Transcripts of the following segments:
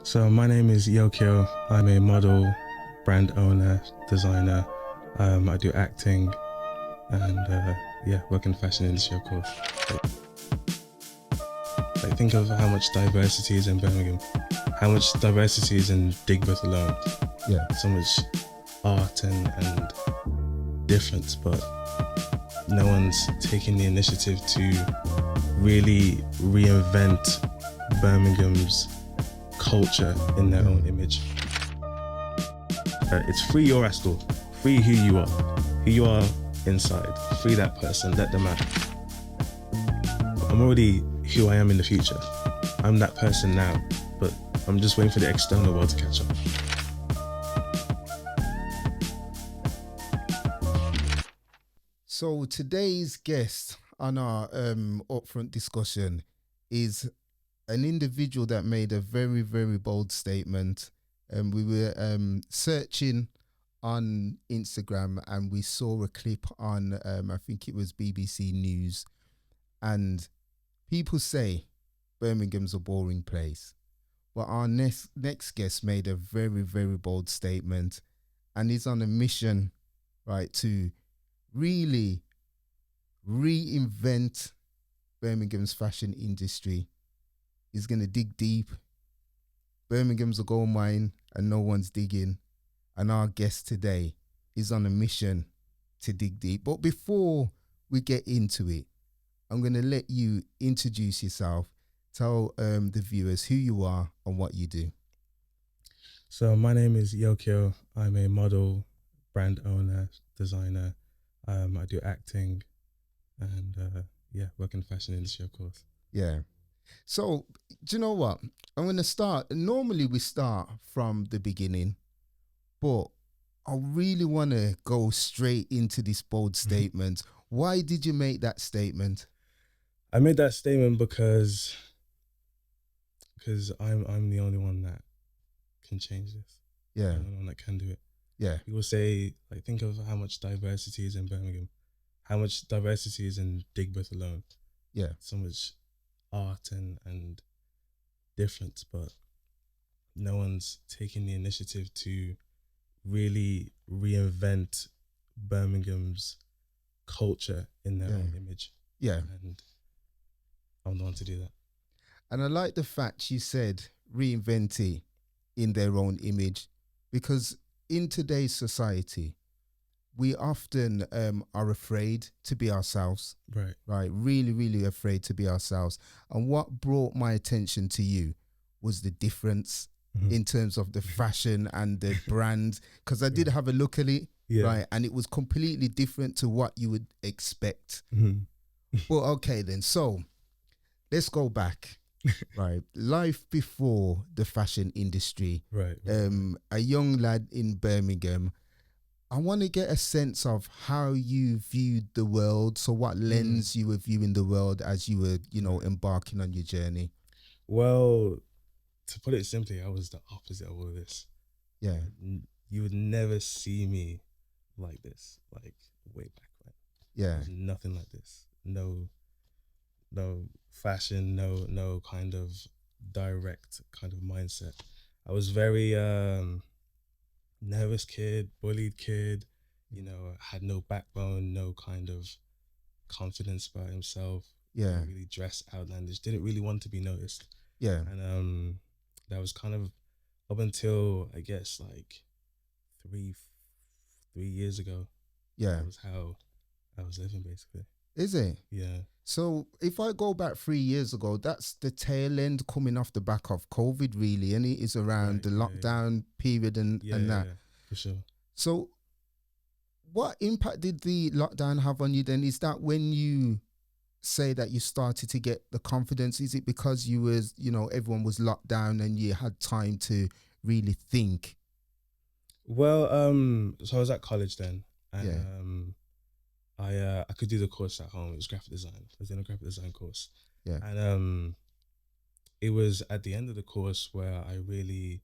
So my name is Yokio. I'm a model, brand owner, designer. I do acting and work in the fashion industry, of course. Like think of how much diversity is in Birmingham, how much diversity is in Digbeth alone. Yeah. So much art and difference, but no one's taking the initiative to really reinvent Birmingham's culture in their own image. It's free your rascal, free who you are inside, free that person, let them out. I'm already who I am in the future. I'm that person now, but I'm just waiting for the external world to catch up. So today's guest on our upfront discussion is an individual that made a very, very bold statement. We were searching on Instagram and we saw a clip on, I think it was BBC News, and people say Birmingham's a boring place. But our next guest made a very, very bold statement and is on a mission, right, to really reinvent Birmingham's fashion industry. He's going to dig deep. Birmingham's a gold mine and no one's digging. And our guest today is on a mission to dig deep. But before we get into it, I'm going to let you introduce yourself. Tell the viewers who you are and what you do. So my name is Yokio. I'm a model, brand owner, designer. I do acting and work in the fashion industry, of course. Yeah. So, do you know what? I'm going to start. Normally we start from the beginning, but I really want to go straight into this bold statement. Why did you make that statement? I made that statement because I'm the only one that can change this. Yeah. I'm the only one that can do it. Yeah. People say, like, think of how much diversity is in Birmingham, how much diversity is in Digbeth alone. Yeah. So much art and difference, but no one's taking the initiative to really reinvent Birmingham's culture in their own image. Yeah. And I'm the one to do that. And I like the fact you said reinvent it in their own image, because in today's society, we often are afraid to be ourselves. Right. Right. Really, really afraid to be ourselves. And what brought my attention to you was the difference in terms of the fashion and the brand, because I did have a look at it, right, and it was completely different to what you would expect. Well, okay then, so let's go back. Right, life before the fashion industry. Right. A young lad in Birmingham. I want to get a sense of how you viewed the world. So what lens you were viewing the world as you were, embarking on your journey? Well, to put it simply, I was the opposite of all of this. Yeah. You would never see me like this, like way back when. Yeah. There's nothing like this. No fashion, no kind of direct kind of mindset. I was very nervous kid, bullied kid, had no backbone, no kind of confidence about himself. Yeah. Didn't really dress outlandish, didn't really want to be noticed. Yeah. And that was kind of up until, I guess, like three years ago. Yeah. That was how I was living, basically. Is it? Yeah. So if I go back 3 years ago, that's the tail end coming off the back of COVID, really, and it is around the lockdown period and that. Yeah, for sure. So what impact did the lockdown have on you then? Is that when you say that you started to get the confidence? Is it because you was, everyone was locked down and you had time to really think? Well, so I was at college then, and I could do the course at home. It was graphic design. I was in a graphic design course. Yeah. And it was at the end of the course where I really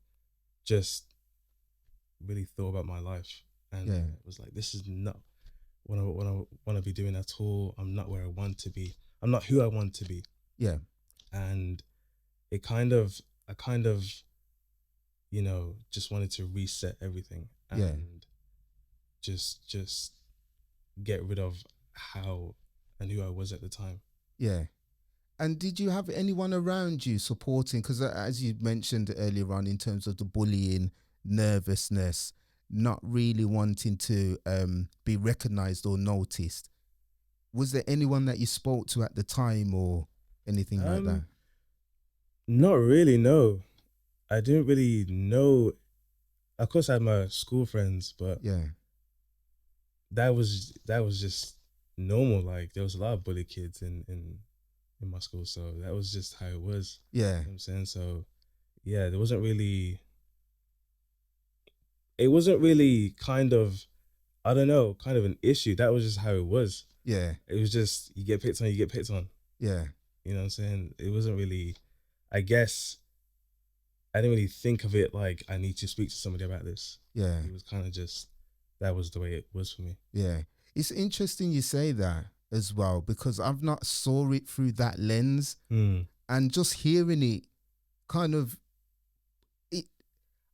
just really thought about my life, and it was like, this is not what I want to be doing at all. I'm not where I want to be. I'm not who I want to be. Yeah. And I kind of you know, just wanted to reset everything and just get rid of how and who I was at the time. Yeah. And did you have anyone around you supporting? Because as you mentioned earlier on, in terms of the bullying, nervousness, not really wanting to be recognized or noticed, was there anyone that you spoke to at the time or anything like that? Not really, no. I didn't really know. Of course, I had my school friends, but that was just normal. Like, there was a lot of bully kids in my school, so that was just how it was. Yeah. You know what I'm saying? So yeah, there wasn't really, it wasn't really kind of, I don't know, kind of an issue. That was just how it was. Yeah. It was just, you get picked on, you get picked on. Yeah. You know what I'm saying? It wasn't really, I guess, I didn't really think of it like I need to speak to somebody about this. Yeah. It was kind of just, that was the way it was for me. Yeah. It's interesting you say that as well, because I've not saw it through that lens, and just hearing it kind of,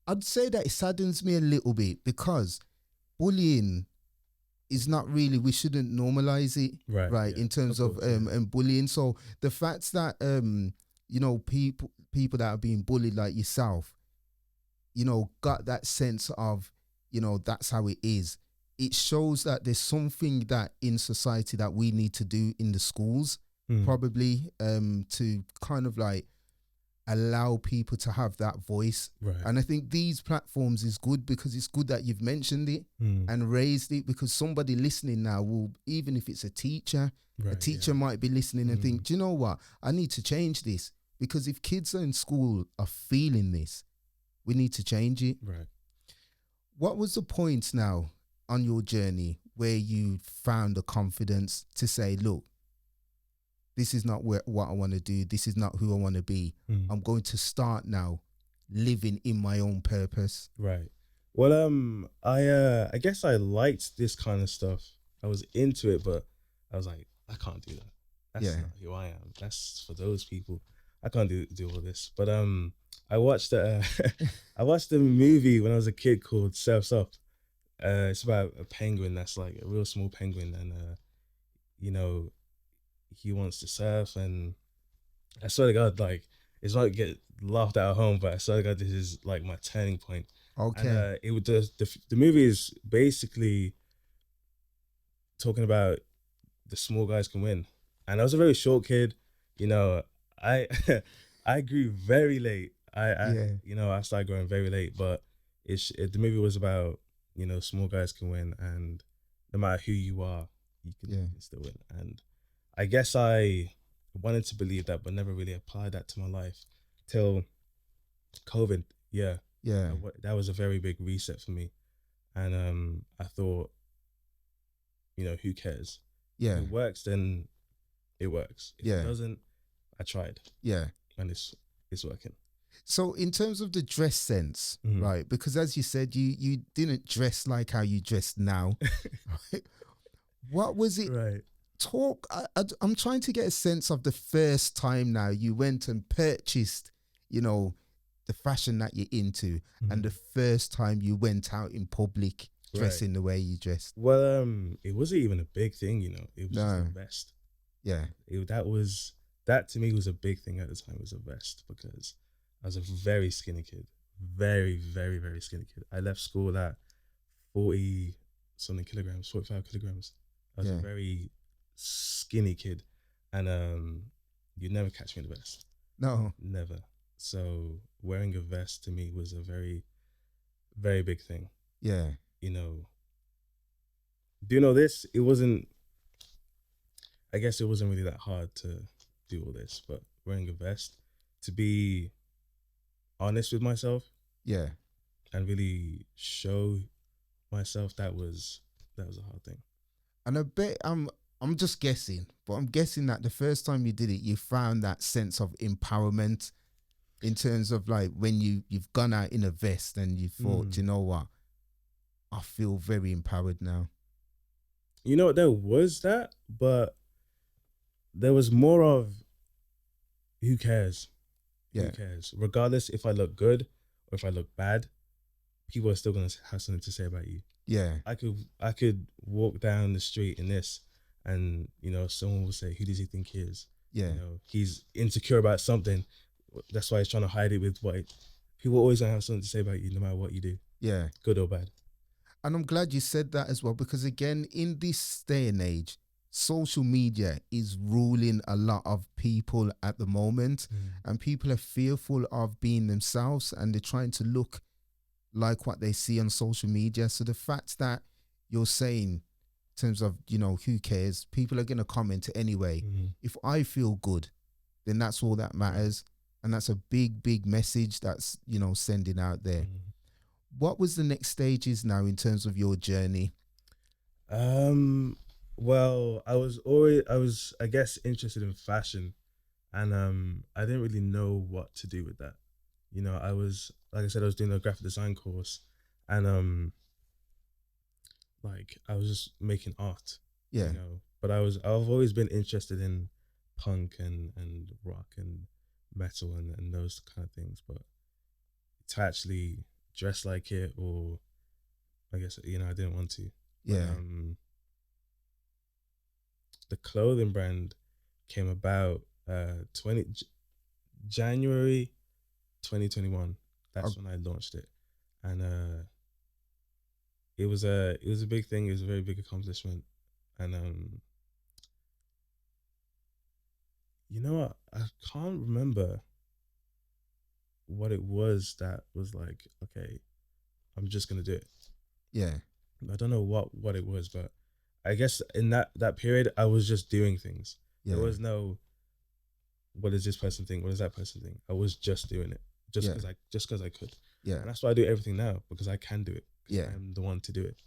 I'd say that it saddens me a little bit, because bullying is not really, we shouldn't normalize it, right? Yeah, in terms of bullying. So the fact that you know, people that are being bullied like yourself, you know, got that sense of, you know, that's how it is. It shows that there's something that in society that we need to do in the schools, probably, to kind of like allow people to have that voice. Right. And I think these platforms is good, because it's good that you've mentioned it and raised it, because somebody listening now will, even if it's a teacher, might be listening and think, do you know what? I need to change this, because if kids in school are feeling this, we need to change it. Right. What was the point now on your journey where you found the confidence to say, look, this is not what I want to do. This is not who I want to be. I'm going to start now living in my own purpose. Right. Well, I guess I liked this kind of stuff. I was into it, but I was like, I can't do that. That's not who I am. That's for those people. I can't do all this. But I watched I watched a movie when I was a kid called Surf's Up. It's about a penguin that's like a real small penguin, and you know, he wants to surf, and I swear to God, like, it's not get laughed at home, but I swear to God, this is like my turning point. Okay. And it would the movie is basically talking about the small guys can win. And I was a very short kid, you know. I I grew very late. You know, I started growing very late, but the movie was about, you know, small guys can win, and no matter who you are, you can still win. And I guess I wanted to believe that, but never really applied that to my life till COVID. Yeah. That was a very big reset for me. And I thought, you know, who cares? If it works, then it works. If it doesn't, I tried. And it's working. So in terms of the dress sense, right? Because as you said, you didn't dress like how you dress now. Right? What was it? Right. I'm trying to get a sense of the first time now you went and purchased, you know, the fashion that you're into, and the first time you went out in public dressing the way you dressed. Well, it wasn't even a big thing, you know. It was just a vest. Yeah. That to me was a big thing at the time, was a vest, because I was a very skinny kid. Very, very, very skinny kid. I left school at 40 something kilograms, 45 kilograms. I was a very skinny kid, and you'd never catch me in a vest. No, never. So wearing a vest to me was a very, very big thing. Yeah. You know, do you know this? It wasn't, I guess it wasn't really that hard to do all this, but wearing a vest, to be honest with myself, and really show myself, that was a hard thing. And I bet I'm just guessing, but I'm guessing that the first time you did it, you found that sense of empowerment, in terms of like when you've gone out in a vest and you thought, you know what, I feel very empowered now. You know, there was that, but there was more of, who cares? Who cares? Regardless if I look good or if I look bad, people are still gonna have something to say about you. Yeah. I could walk down the street in this, and someone will say, "Who does he think he is?" Yeah. He's insecure about something. That's why he's trying to hide it with people always gonna have something to say about you, no matter what you do. Yeah. Good or bad. And I'm glad you said that as well, because again, in this day and age, social media is ruling a lot of people at the moment, and people are fearful of being themselves, and they're trying to look like what they see on social media. So the fact that you're saying, in terms of, who cares? People are going to comment anyway. If I feel good, then that's all that matters. And that's a big, big message that's, sending out there. What was the next stages now in terms of your journey? Well, I was I guess interested in fashion, and I didn't really know what to do with that. I was, like I said, I was doing a graphic design course, and like I was just making art. Yeah. But I've always been interested in punk and rock and metal and those kind of things, but to actually dress like it, or I guess I didn't want to. Yeah. But, the clothing brand came about 20 January 2021. That's when I launched it, and it was a big thing. It was a very big accomplishment, and you know what? I can't remember what it was that was like, okay, I'm just gonna do it. Yeah. I don't know what it was, but I guess in that period, I was just doing things. Yeah. There was no, what does this person think? What does that person think? I was just doing it, just because I could. Yeah. And that's why I do everything now, because I can do it. Yeah. I'm the one to do it.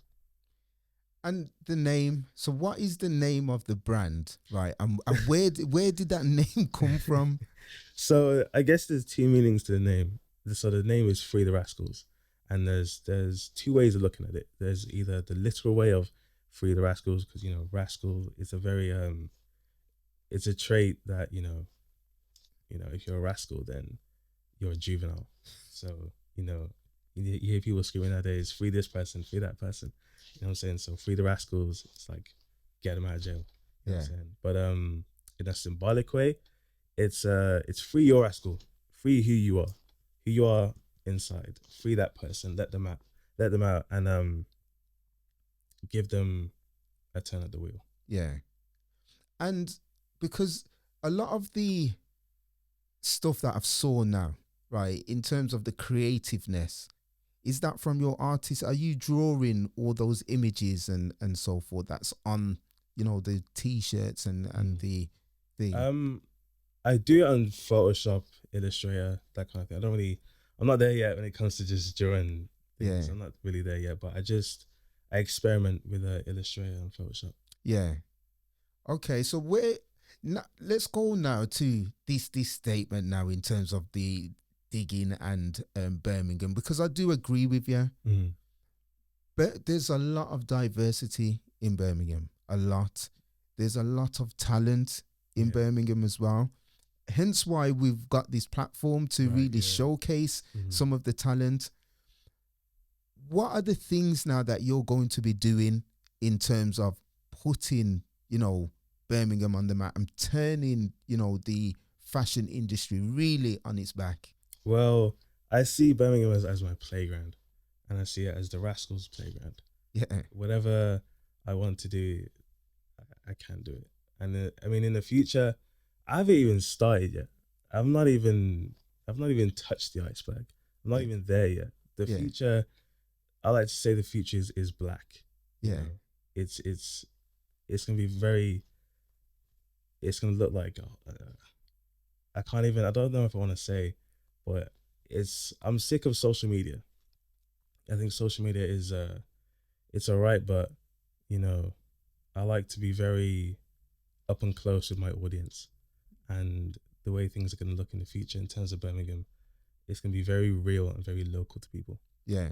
And the name. So, what is the name of the brand, right? And where did that name come from? So I guess there's two meanings to the name. So the name is Freetherascals, and there's two ways of looking at it. There's either the literal way of Freetherascals, because rascal is a very it's a trait that if you're a rascal, then you're a juvenile. So you hear people screaming nowadays, "Free this person, free that person." You know what I'm saying? So free the rascals. It's like, get them out of jail. You know what I'm saying? But in a symbolic way, it's free your rascal, free who you are inside. Free that person. Let them out, and give them a turn at the wheel. Yeah. And because a lot of the stuff that I've saw now, right, in terms of the creativeness, is that from your artist? Are you drawing all those images and so forth that's on, the t-shirts and the I do it on Photoshop, Illustrator, that kind of thing. I'm not there yet when it comes to just drawing things. I'm not really there yet, but I experiment with Illustrator and Photoshop. Yeah. Okay, so let's go now to this statement now in terms of the digging and Birmingham, because I do agree with you. But there's a lot of diversity in Birmingham. A lot. There's a lot of talent in Birmingham as well. Hence why we've got this platform to really showcase some of the talent. What are the things now that you're going to be doing in terms of putting, Birmingham on the map and turning, the fashion industry really on its back? Well, I see Birmingham as my playground, and I see it as the Rascals' playground. Yeah. Whatever I want to do, I can do it. And I mean, in the future, I haven't even started yet. I've not even touched the iceberg. I'm not even there yet. The future, I like to say the future is black. Yeah. It's gonna be very. It's gonna look like I don't know if I want to say, but I'm sick of social media. I think social media is it's all right, but I like to be very up and close with my audience, and the way things are going to look in the future in terms of Birmingham, it's going to be very real and very local to people. Yeah.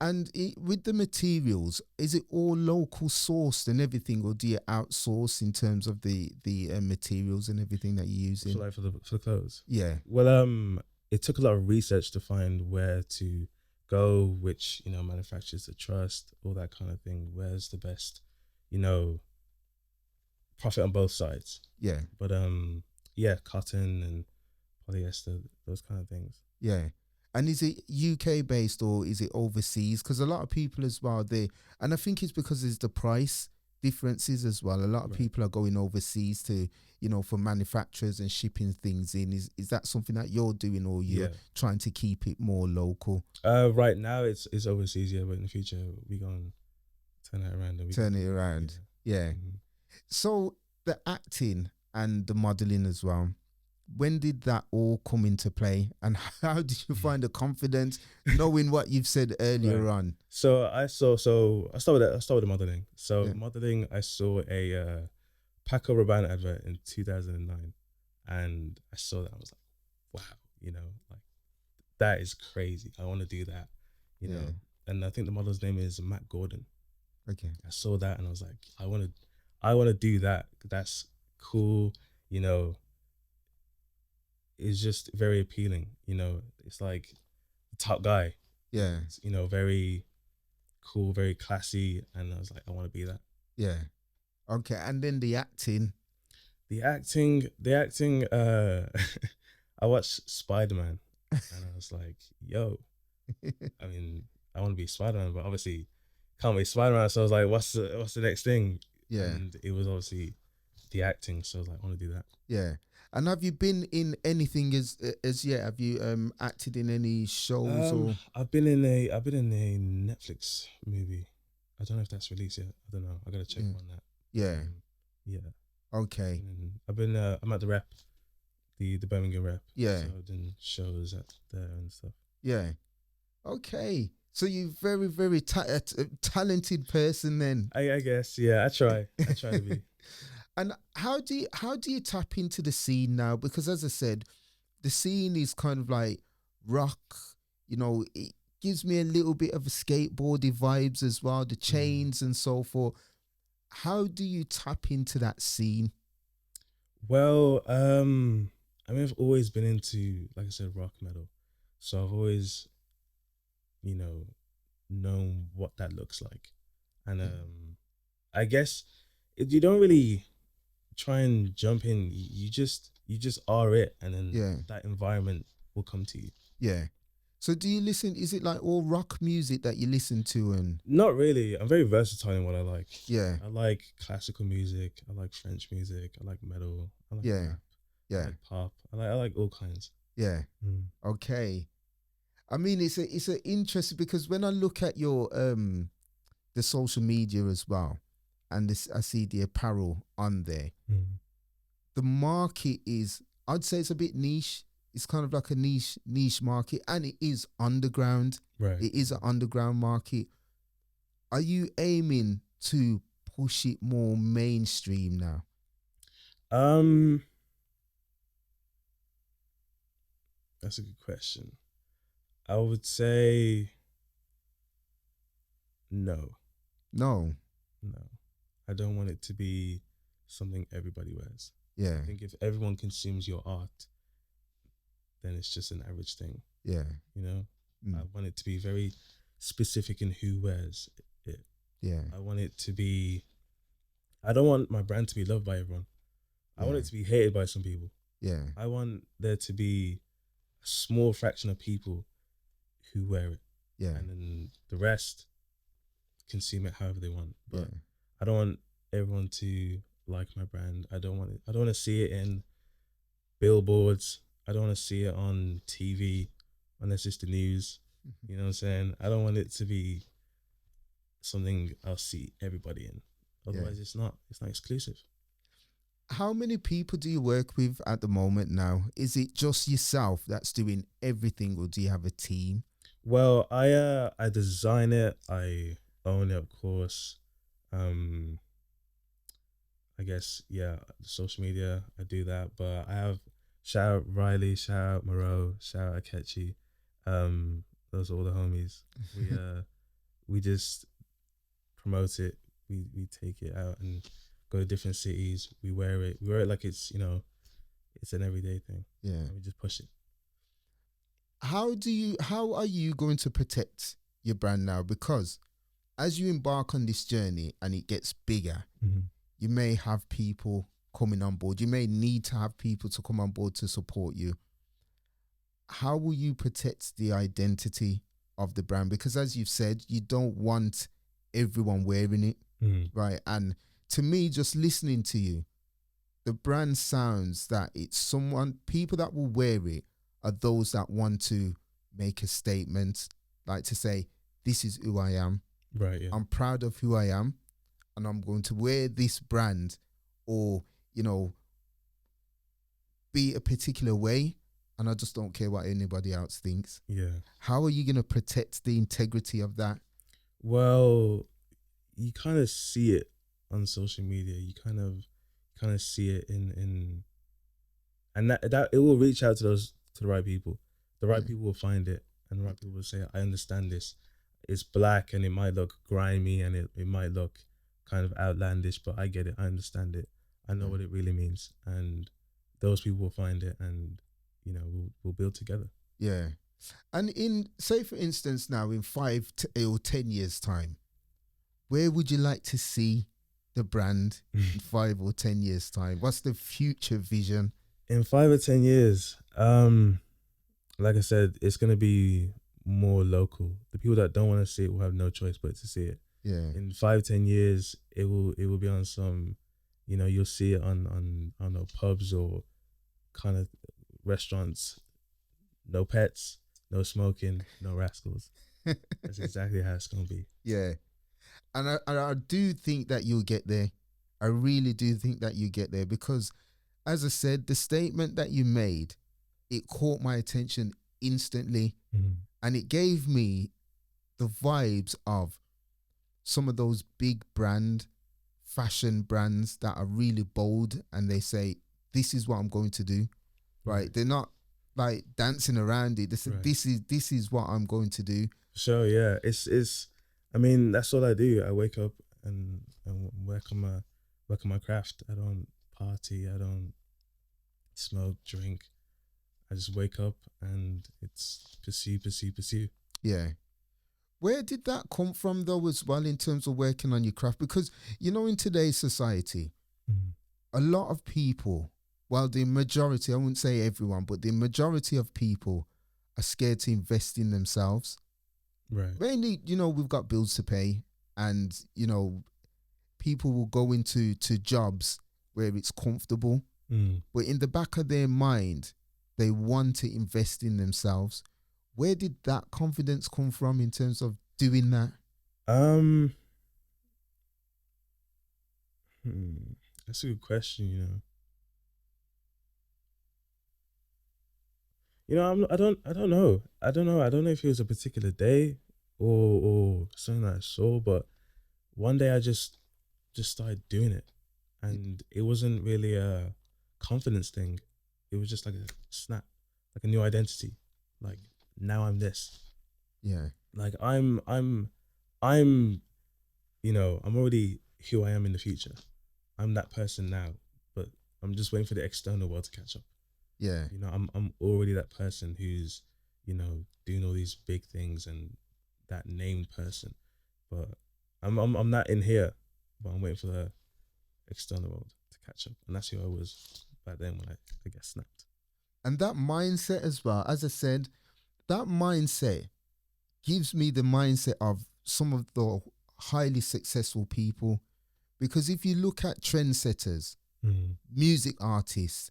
And with the materials, is it all local sourced and everything, or do you outsource in terms of the materials and everything that you're using? For the clothes? Yeah. Well, it took a lot of research to find where to go, which, you know, manufacturers to trust, all that kind of thing. Where's the best, you know, profit on both sides. Yeah. But yeah, cotton and polyester, those kind of things. Yeah. And is it UK based or is it overseas? Because a lot of people as well, and I think it's because there's the price differences as well. A lot of Right. people are going overseas to, you know, for manufacturers and shipping things in. Is that something that you're doing, or you're trying to keep it more local? Right now it's overseas, yeah, but in the future we gonna turn it around and we Turn can it around. Yeah. Mm-hmm. So the acting and the modeling as well, when did that all come into play, and how did you find the confidence knowing what you've said earlier on? So I started with the modeling. So modeling, I saw a Paco Rabanne advert in 2009, and I saw that. I was like, wow, you know, like that is crazy. I want to do that, you know. And I think the model's name is Matt Gordon. Okay. I saw that and I was like, I want to do that. That's cool, you know. It's just very appealing, you know. It's like the top guy. Yeah. It's, you know, very cool, very classy, and I was like, I want to be that. Yeah. Okay. And then the acting. The acting. I watched Spider-Man, and I was like, yo, I mean, I want to be Spider-Man, but obviously can't be Spider-Man. So I was like, what's the next thing? Yeah. And it was obviously the acting. So I was like, I want to do that. Yeah. And have you been in anything as yet? Have you acted in any shows or? I've been in a Netflix movie. I don't know if that's released yet. I don't know. I gotta check on that. Yeah. Yeah. Okay. I've been. I'm at the rep, the Birmingham rep. Yeah. So I've done shows at there and stuff. Yeah. Okay. So you're very, very talented person then. I guess. Yeah. I try to be. And how do you tap into the scene now? Because as I said, the scene is kind of like rock. You know, it gives me a little bit of a skateboardy vibes as well. The chains and so forth. How do you tap into that scene? Well, I mean, I've always been into, like I said, rock metal. So I've always, you know, known what that looks like, and I guess you don't really try and jump in. You just are it, and then that environment will come to you. Yeah. So do you listen? Is it like all rock music that you listen to? And not really. I'm very versatile in what I like. Yeah. I like classical music. I like French music. I like metal. I like rap. I like pop. I like all kinds. Yeah. Okay. I mean, it's an interesting, because when I look at your the social media as well, and this, I see the apparel on there. The market is, I'd say it's a bit niche. It's kind of like a niche market, and it is underground. Right. It is an underground market. Are you aiming to push it more mainstream now? That's a good question. I would say no. No. I don't want it to be something everybody wears. Yeah. I think if everyone consumes your art, then it's just an average thing. Yeah. You know? I want it to be very specific in who wears it. Yeah. I want it to be, I don't want my brand to be loved by everyone. I want it to be hated by some people. Yeah. I want there to be a small fraction of people who wear it. Yeah. And then the rest consume it however they want. But Yeah. I don't want everyone to like my brand. I don't want to see it in billboards. I don't want to see it on TV unless it's the news. You know what I'm saying? I don't want it to be something I'll see everybody in. Otherwise it's not exclusive. How many people do you work with at the moment now? Is it just yourself that's doing everything, or do you have a team? Well, I design it, I own it, of course. I guess, the social media, I do that, but I have, shout out Riley, shout out Moreau, shout out Akechi. Those are all the homies. We just promote it. We take it out and go to different cities. We wear it like it's, you know, it's an everyday thing. Yeah. And we just push it. how are you going to protect your brand now? Because as you embark on this journey and it gets bigger, you may have people coming on board. You may need to have people to come on board to support you. How will you protect the identity of the brand? Because as you've said, you don't want everyone wearing it, right? And to me, just listening to you, the brand sounds that it's people that will wear it are those that want to make a statement, like to say, this is who I am. Right, yeah. I'm proud of who I am, and I'm going to wear this brand, or, be a particular way, and I just don't care what anybody else thinks. Yeah. How are you going to protect the integrity of that? Well, you kind of see it on social media. You kind of see it in and that it will reach out to the right people. The right people will find it, and the right people will say, I understand this. It's black and it might look grimy and it might look kind of outlandish, but I get it. I understand it. I know what it really means. And those people will find it, and we'll build together. Yeah. And say for instance now, in 5 or 10 years time, where would you like to see the brand in 5 or 10 years time? What's the future vision? In 5 or 10 years, like I said, it's gonna be more local. The people that don't want to see it will have no choice but to see it. Yeah. In 5-10 years, it will be on some, you'll see it on pubs or kind of restaurants. No pets, no smoking, no rascals. That's exactly how it's gonna be. Yeah. And I do think that you'll get there. I really do think that you get there, because as I said, the statement that you made, it caught my attention instantly, and it gave me the vibes of some of those big fashion brands that are really bold, and they say, this is what I'm going to do, right? They're not like dancing around it. They say, this is what I'm going to do. So yeah, it's I mean, that's all I do. I wake up and work on my craft. I don't party, I don't smoke, drink. I just wake up and it's pursue. Yeah. Where did that come from though, as well, in terms of working on your craft? Because, in today's society, a lot of people, well, the majority, I wouldn't say everyone, but the majority of people are scared to invest in themselves. Right. Mainly, we've got bills to pay, and, people will go into jobs where it's comfortable. But in the back of their mind, they want to invest in themselves. Where did that confidence come from in terms of doing that? That's a good question. I don't know. I don't know if it was a particular day or something that I saw, but one day I just started doing it, and it wasn't really a confidence thing. It was just like a snap, like a new identity. Like, now I'm this. Yeah. Like I'm already who I am in the future. I'm that person now, but I'm just waiting for the external world to catch up. Yeah. I'm already that person who's, doing all these big things and that named person. But I'm not in here, but I'm waiting for the external world to catch up. And that's who I was back then when I get snapped. And that mindset as well, as I said, that mindset gives me the mindset of some of the highly successful people. Because if you look at trendsetters, music artists,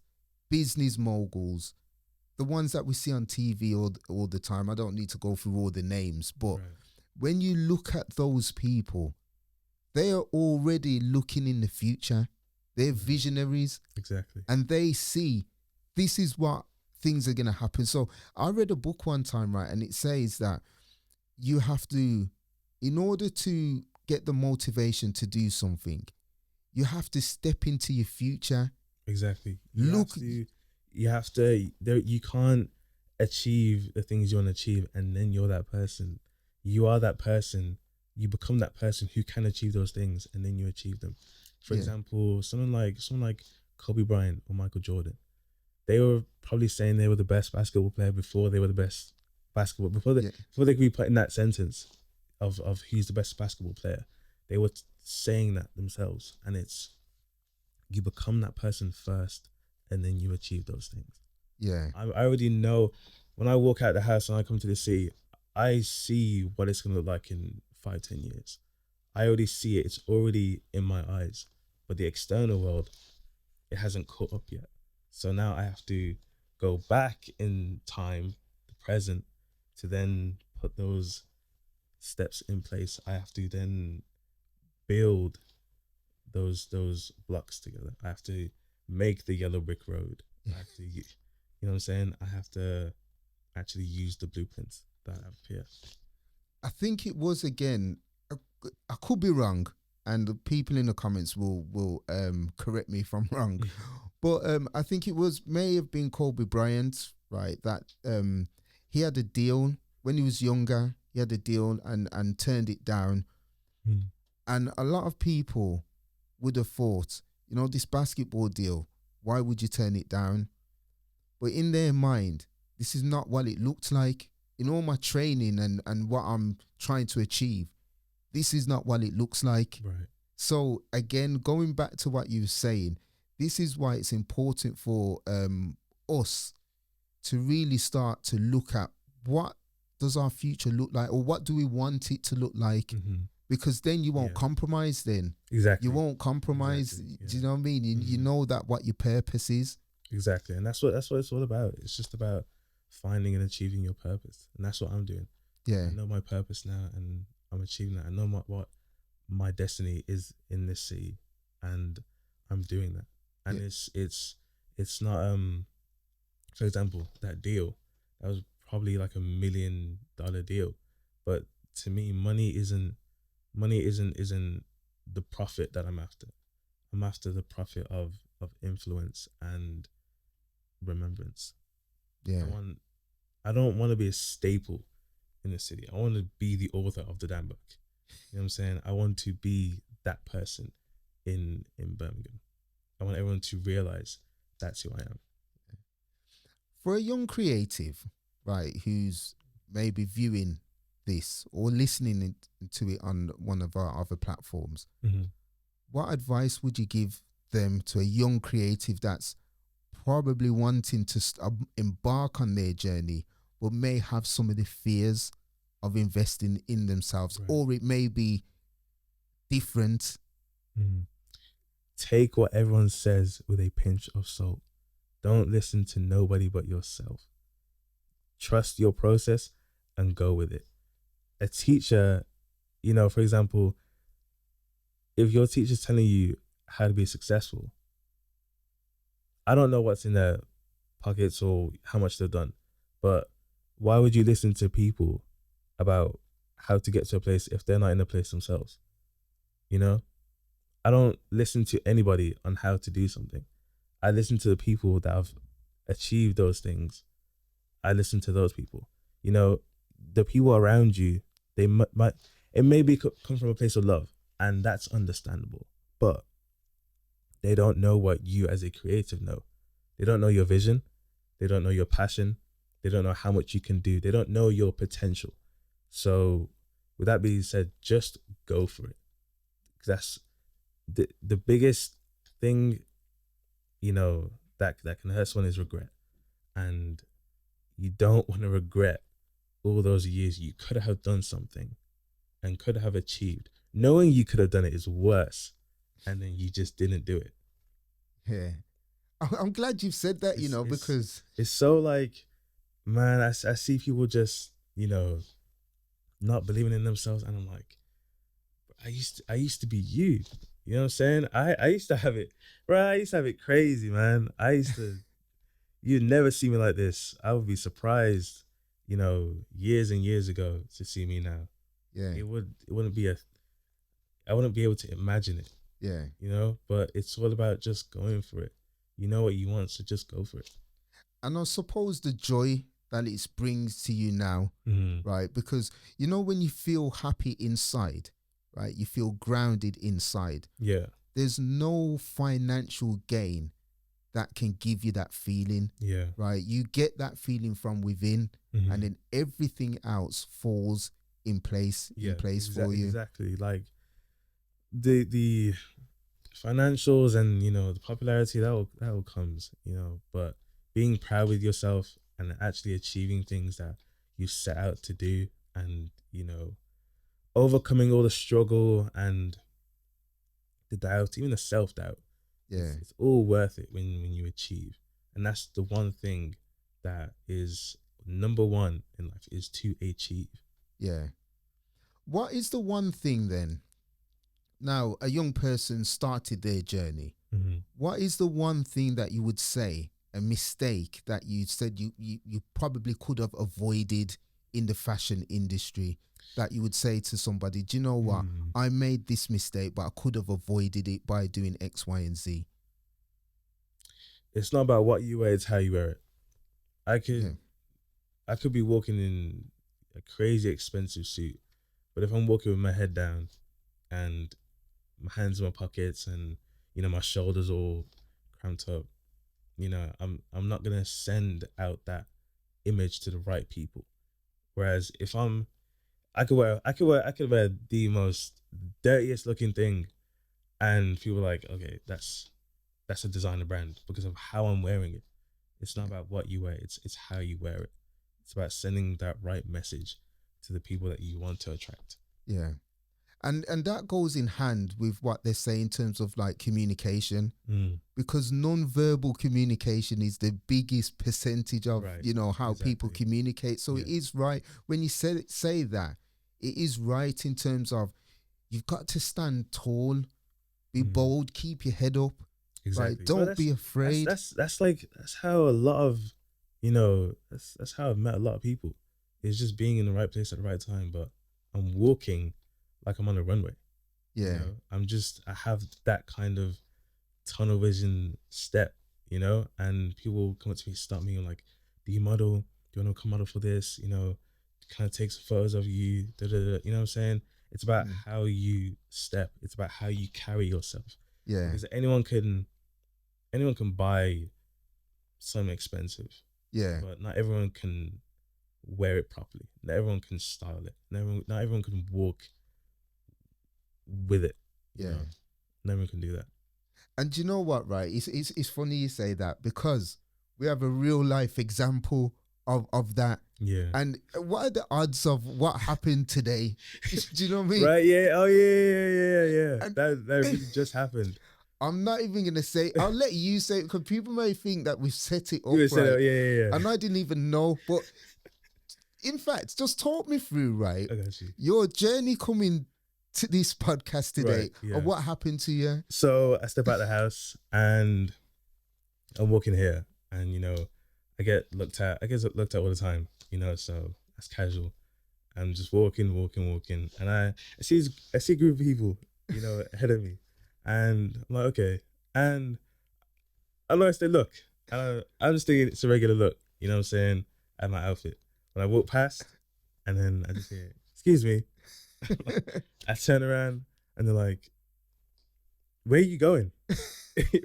business moguls, the ones that we see on TV all the time, I don't need to go through all the names, but when you look at those people, they are already looking in the future. They're visionaries. Exactly. And they see this is what things are going to happen. So I read a book one time, right? And it says that you have to, in order to get the motivation to do something, you have to step into your future. Exactly. You have to, you can't achieve the things you want to achieve and then you're that person. You are that person. You become that person who can achieve those things and then you achieve them. For example, someone like Kobe Bryant or Michael Jordan, they were probably saying they were the best basketball player before they were the best basketball before they could be put in that sentence of who's the best basketball player. They were saying that themselves, and it's you become that person first, and then you achieve those things. Yeah, I already know when I walk out the house and I come to the city, I see what it's gonna look like in 5-10 years. I already see it. It's already in my eyes, but the external world, it hasn't caught up yet. So now I have to go back in time, the present, to then put those steps in place. I have to then build those blocks together. I have to make the yellow brick road. I have to, you know what I'm saying? I have to actually use the blueprints that I have here. I think it was again. I could be wrong, and the people in the comments will correct me if I'm wrong. But I think it may have been Kobe Bryant, right? That he had a deal when he was younger. He had a deal and turned it down. And a lot of people would have thought, you know, this basketball deal, why would you turn it down? But in their mind, this is not what it looked like. In all my training and what I'm trying to achieve, this is not what it looks like. Right. So again, going back to what you were saying, this is why it's important for us to really start to look at what does our future look like, or what do we want it to look like? Because then you won't compromise then. Exactly. You won't compromise. Exactly. Do you know what I mean? You know that what your purpose is. Exactly. And that's what it's all about. It's just about finding and achieving your purpose. And that's what I'm doing. Yeah. I know my purpose now, and I'm achieving that. I know what my destiny is in this city, and I'm doing that. And it's not for example, that deal, that was probably like $1 million deal. But to me, money isn't the profit that I'm after. I'm after the profit of influence and remembrance. Yeah. I don't want to be a staple in the city. I want to be the author of the damn book. You know what I'm saying? I want to be that person in Birmingham. I want everyone to realize that's who I am. For a young creative, right, who's maybe viewing this or listening to it on one of our other platforms, what advice would you give them to a young creative that's probably wanting to embark on their journey, but may have some of the fears of investing in themselves, right, or it may be different? Take what everyone says with a pinch of salt. Don't listen to nobody but yourself. Trust your process and go with it. A teacher, you know, for example, if your teacher's telling you how to be successful, I don't know what's in their pockets or how much they've done, but why would you listen to people about how to get to a place if they're not in a place themselves? You know, I don't listen to anybody on how to do something. I listen to the people that have achieved those things. I listen to those people. You know, the people around you, they might it may be come from a place of love, and that's understandable, but they don't know what you as a creative know. They don't know your vision. They don't know your passion. They don't know how much you can do. They don't know your potential. So with that being said, just go for it. That's the biggest thing, you know, that can hurt someone is regret. And you don't want to regret all those years you could have done something and could have achieved. Knowing you could have done it is worse, and then you just didn't do it. Yeah. I'm glad you've said that, you know, because it's so like, man, I see people just, you know, not believing in themselves, and I'm like, I used to be you. You know what I'm saying? I used to have it, bro. I used to have it crazy, man. I used to, you'd never see me like this. I would be surprised, you know, years and years ago to see me now. Yeah. It wouldn't be I wouldn't be able to imagine it. Yeah. You know, but it's all about just going for it. You know what you want, so just go for it. And I suppose the joy that it brings to you now, right? Because, you know, when you feel happy inside, right, you feel grounded inside. Yeah. There's no financial gain that can give you that feeling. Yeah. Right. You get that feeling from within, and then everything else falls in place for you. Exactly. Like the financials and, you know, the popularity that all comes, you know, but being proud with yourself and actually achieving things that you set out to do, and, you know, overcoming all the struggle and the doubt, even the self-doubt, Yeah. it's all worth it when you achieve. And that's the one thing that is number one in life, is to achieve. Yeah. What is the one thing then? Now, a young person started their journey. What is the one thing that you would say, a mistake that you said you probably could have avoided in the fashion industry, that you would say to somebody, do you know what? I made this mistake, but I could have avoided it by doing X, Y, and Z. It's not about what you wear, it's how you wear it. I could be walking in a crazy expensive suit, but if I'm walking with my head down and my hands in my pockets and, you know, my shoulders all cramped up, you know, I'm not gonna send out that image to the right people. Whereas if I could wear the most dirtiest looking thing, and people are like, okay, that's a designer brand because of how I'm wearing it. It's not about what you wear, it's how you wear it. It's about sending that right message to the people that you want to attract. Yeah. And that goes in hand with what they say in terms of like communication, because non-verbal communication is the biggest percentage of, you know, how people communicate. So it is right when you say that, it is right in terms of you've got to stand tall, be bold, keep your head up. Exactly. Right? Don't be afraid. That's how a lot of, you know, that's how I've met a lot of people. It's just being in the right place at the right time. But I'm walking like I'm on a runway. Yeah. You know? I have that kind of tunnel vision step, you know, and people come up to me, stop me, and like, do you model? Do you want to come model for this? You know, kind of take some photos of you, you know what I'm saying? It's about how you step. It's about how you carry yourself. Yeah. Because anyone can buy something expensive. Yeah. But not everyone can wear it properly. Not everyone can style it. Not everyone can walk with it. You know? Not everyone can do that. And you know what, right? It's funny you say that, because we have a real life example of that. Yeah. And what are the odds of what happened today? Do you know what I mean? Right, yeah. Oh, yeah. That really just happened. I'm not even going to say, I'll let you say it, because people may think that we've set it up, right? Yeah. And I didn't even know. But in fact, just talk me through, right? I got you. Your journey coming to this podcast today, right, yeah. and what happened to you? So I step out the house and I'm walking here, and, you know, I get looked at all the time, you know, so that's casual. I'm just walking, and I see a group of people, you know, ahead of me, and I'm like, okay, and I noticed they look, and I'm just thinking it's a regular look, you know what I'm saying, at my outfit. When I walk past, and then I just hear, excuse me, I turn around, and they're like, where are you going?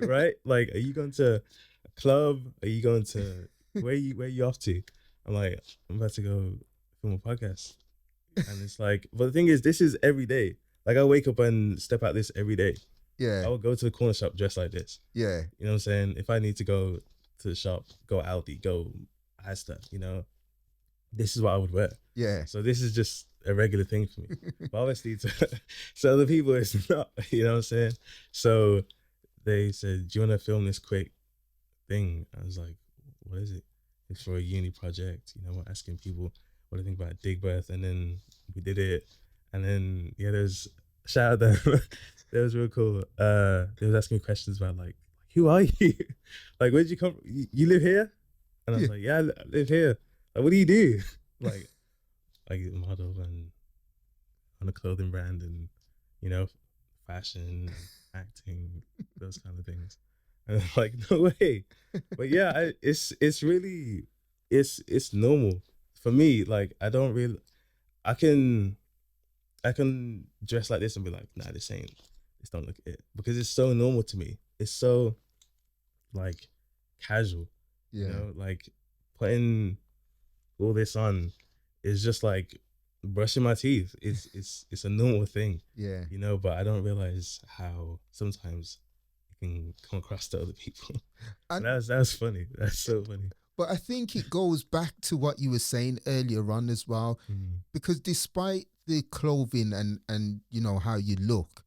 Right? Like, are you going to a club? Are you going to, where are you off to? I'm like, I'm about to go film a podcast. And it's like, but the thing is, this is every day. Like, I wake up and step out this every day. Yeah. I will go to the corner shop dressed like this. Yeah. You know what I'm saying? If I need to go to the shop, go Aldi, go Asda, you know, this is what I would wear. Yeah. So this is just a regular thing for me. But obviously to other people, it's not, you know what I'm saying? So they said, do you want to film this quick thing? I was like, what is it? It's for a uni project. You know, we're asking people what do you think about dig birth, and then we did it, and then there's shout out them. That was real cool. They was asking me questions about like, who are you? Like, where'd you come from? You live here? And I was like, yeah, I live here. Like, what do you do? Like model and on a clothing brand, and, you know, fashion, acting, those kind of things. And I'm like, no way. But yeah, it's really it's normal for me. Like, I can dress like this and be like, nah, this don't look it, because it's so normal to me. It's so like casual. Yeah. You know, like putting all this on is just like brushing my teeth. It's a normal thing. Yeah. You know, but I don't realize how sometimes it can come across to other people. And that was funny. That's so funny. but I think it goes back to what you were saying earlier on as well, because despite the clothing and you know how you look,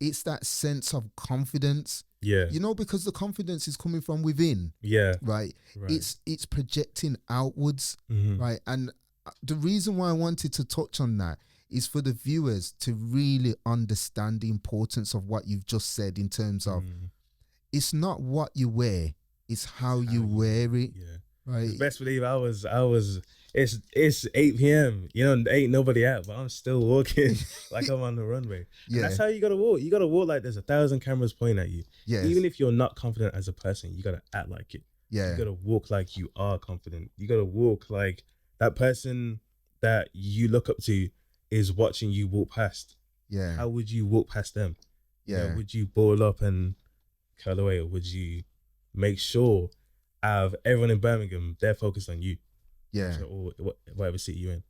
it's that sense of confidence. Yeah. You know, because the confidence is coming from within. Yeah. Right. Right. It's projecting outwards. Right. And the reason why I wanted to touch on that is for the viewers to really understand the importance of what you've just said in terms of it's not what you wear, it's how you wear it. Yeah. Right. Best believe I was it's 8 p.m. You know, ain't nobody out, but I'm still walking like I'm on the runway. Yeah. And that's how you gotta walk. You gotta walk like there's 1,000 cameras pointing at you. Yes. Even if you're not confident as a person, you gotta act like it. Yeah. You gotta walk like you are confident. You gotta walk like that person that you look up to is watching you walk past. Yeah. How would you walk past them? Yeah. You know, would you ball up and curl away, or would you make sure out of everyone in Birmingham, they're focused on you? Yeah. Or whatever city you're in.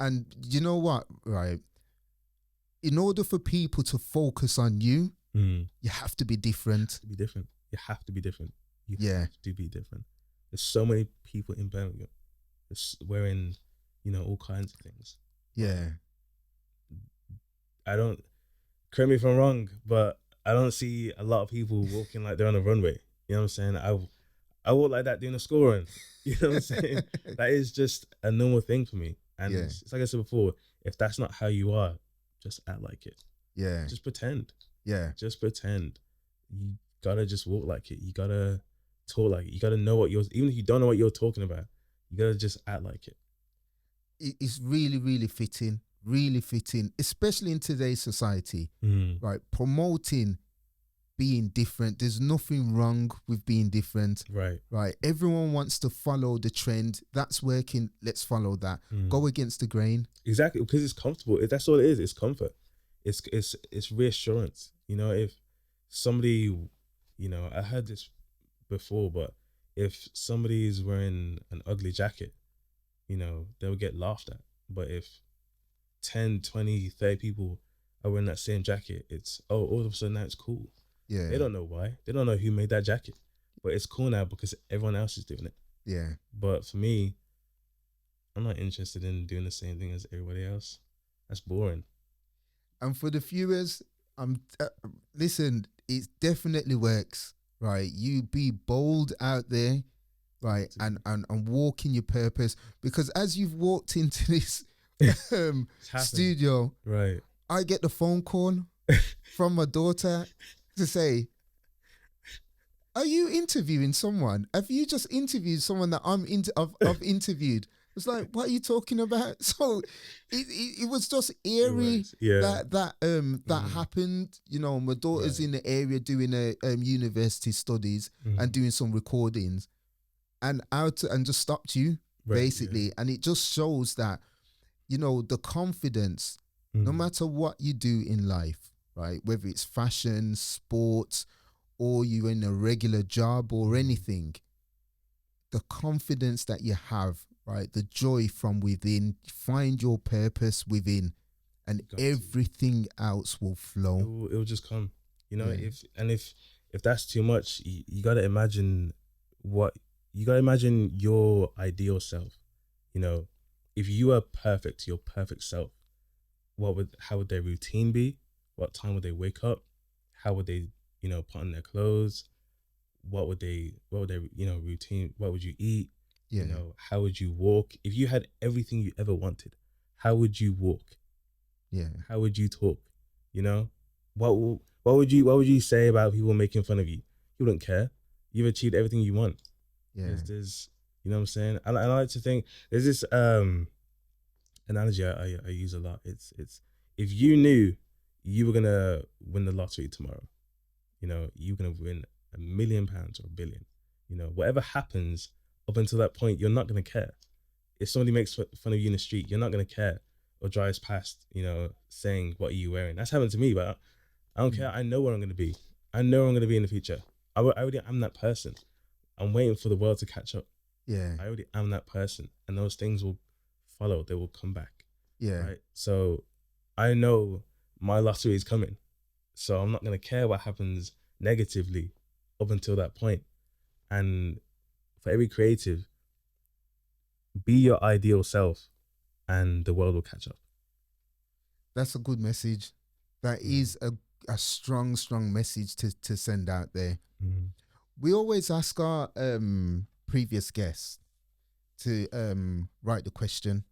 And you know what, right? In order for people to focus on you, you have to be different. You have to be different. You Yeah. have to be different. There's so many people in Birmingham wearing, you know, all kinds of things. Yeah. I don't, correct me if I'm wrong, but I don't see a lot of people walking like they're on a runway. You know what I'm saying? I walk like that doing a score run. You know what I'm saying? That is just a normal thing for me. And Yeah. it's like I said before, if that's not how you are, just act like it. Yeah. Just pretend. Yeah. Just pretend. You gotta just walk like it. You gotta talk like it. You gotta know what even if you don't know what you're talking about, you gotta just act like it. It's really, really fitting, especially in today's society, right? Promoting being different. There's nothing wrong with being different. Right. Everyone wants to follow the trend. That's working. Let's follow that. Go against the grain. Exactly, because it's comfortable. That's all it is. It's comfort. It's reassurance. You know, if somebody, you know, I heard this before, but if somebody is wearing an ugly jacket, you know, they'll get laughed at. But if 10, 20, 30 people are wearing that same jacket, it's, oh, all of a sudden now it's cool. Yeah. They don't know why. They don't know who made that jacket. But it's cool now because everyone else is doing it. Yeah. But for me, I'm not interested in doing the same thing as everybody else. That's boring. And for the viewers, listen, it definitely works, right? You be bold out there, right? And walk in your purpose. Because as you've walked into this studio, right, I get the phone call from my daughter to say, are you interviewing someone? Have you just interviewed someone that I've interviewed? It's like, what are you talking about? So it was just eerie that happened. You know, my daughter's in the area doing a university studies and doing some recordings, and just stopped you basically, and it just shows that, you know, the confidence, no matter what you do in life, right? Whether it's fashion, sports, or you're in a regular job or anything, the confidence that you have, right? The joy from within, find your purpose within, and everything else will flow. It will just come, you know. If that's too much, you gotta imagine your ideal self. You know, if you are perfect, your perfect self, how would their routine be? What time would they wake up? How would they, you know, put on their clothes? What would they, you know, routine? What would you eat? Yeah. You know, how would you walk? If you had everything you ever wanted, how would you walk? Yeah. How would you talk? You know, what would you say about people making fun of you? You wouldn't care. You've achieved everything you want. Yeah. There's you know what I'm saying? I like to think there's this analogy I use a lot. It's if you knew you were gonna win the lottery tomorrow, you know, you're gonna win £1 million or £1 billion. You know, whatever happens up until that point, you're not gonna care. If somebody makes fun of you in the street, you're not gonna care, or drives past, you know, saying, "What are you wearing?" That's happened to me, but I don't care. I know where I'm gonna be. I know where I'm gonna be in the future. I already am that person. I'm waiting for the world to catch up. Yeah. I already am that person, and those things will follow. They will come back. Yeah. Right. So I know my lottery is coming. So I'm not gonna care what happens negatively up until that point. And for every creative, be your ideal self, and the world will catch up. That's a good message. That is a strong, strong message to send out there. We always ask our previous guests to write the question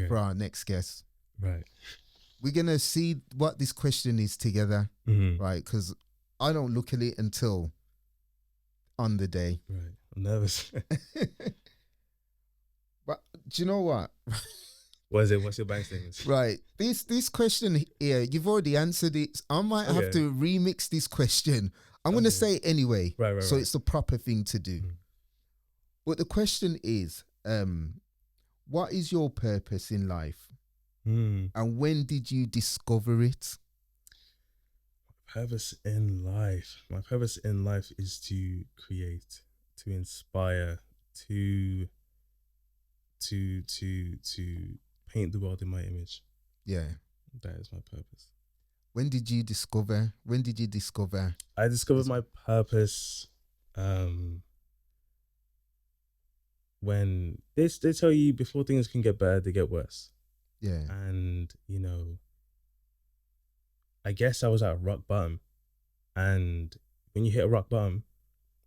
for our next guest. Right. We're gonna see what this question is together, right? Because I don't look at it until on the day. Right. I'm nervous. But do you know what? What is it? What's your bank statement? Right. This question here, you've already answered it. I might have to remix this question. I'm gonna say it anyway. Right. So it's the proper thing to do. But the question is, what is your purpose in life? And when did you discover it? Purpose in life. My purpose in life is to create, to inspire, to paint the world in my image. Yeah. That is my purpose. When did you discover? I discovered my purpose when they tell you before things can get better, they get worse. Yeah. And, you know, I guess I was at rock bottom. And when you hit a rock bottom,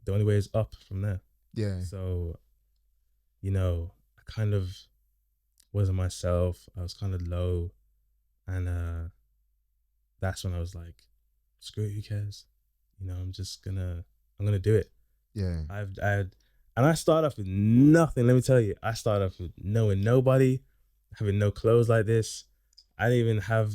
the only way is up from there. Yeah. So, you know, I kind of wasn't myself. I was kind of low. And that's when I was like, screw it, who cares? You know, I'm gonna do it. Yeah. And I started off with nothing. Let me tell you, I started off with knowing nobody, having no clothes like this. I didn't even have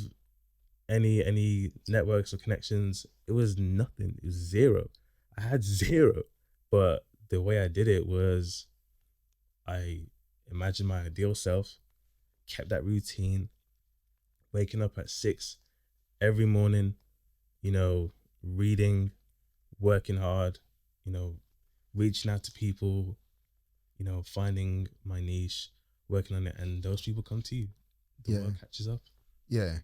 any networks or connections. It was nothing. It was zero. I had zero. But the way I did it was I imagined my ideal self, kept that routine, waking up at 6 every morning, you know, reading, working hard, you know, reaching out to people, you know, finding my niche, working on it, and those people come to you. The world catches up. Yeah.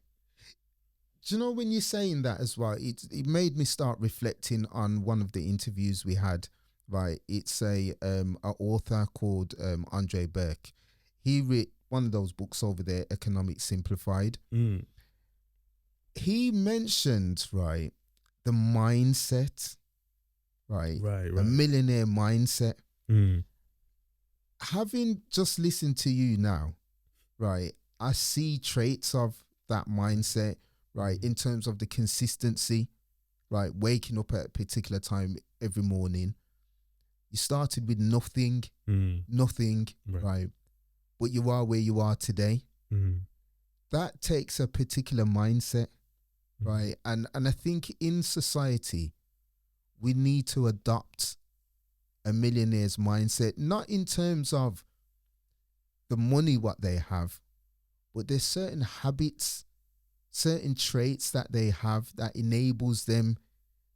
Do you know, when you're saying that as well, it made me start reflecting on one of the interviews we had, right? It's a author called Andre Burke. He wrote one of those books over there, Economics Simplified. He mentioned, right, the mindset, right? A millionaire mindset. Having just listened to you now, right, I see traits of that mindset, right, in terms of the consistency, right, waking up at a particular time every morning. You started with nothing, right, but you are where you are today. That takes a particular mindset, right, and I think in society we need to adopt a millionaire's mindset, not in terms of the money what they have, but there's certain habits, certain traits that they have that enables them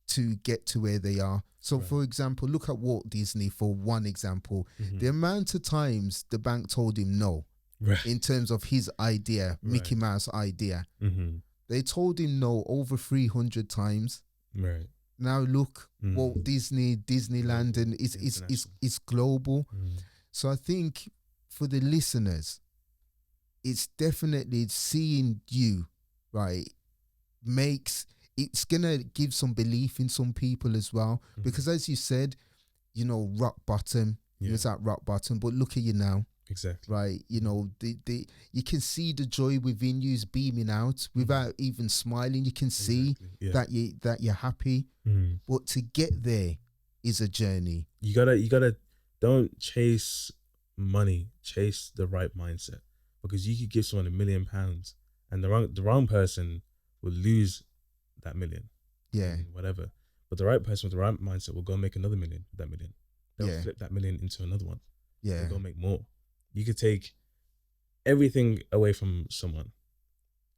to get to where they are. So for example, look at Walt Disney for one example. The amount of times the bank told him no in terms of his idea, Mickey Mouse idea. They told him no over 300 times. Now look, Walt Disney, Disneyland, and it's global. So I think for the listeners, it's definitely seeing you, right, it's gonna give some belief in some people as well. Because as you said, you know, rock bottom, you was at rock bottom, but look at you now. Exactly. Right, you know, you can see the joy within you is beaming out without even smiling. You can see that you're happy. But to get there is a journey. You gotta don't chase money, chase the right mindset. Because you could give someone £1 million and the wrong person will lose that million. Whatever. But the right person with the right mindset will go make another million with that million. They'll flip that million into another one. They'll go make more. You could take everything away from someone,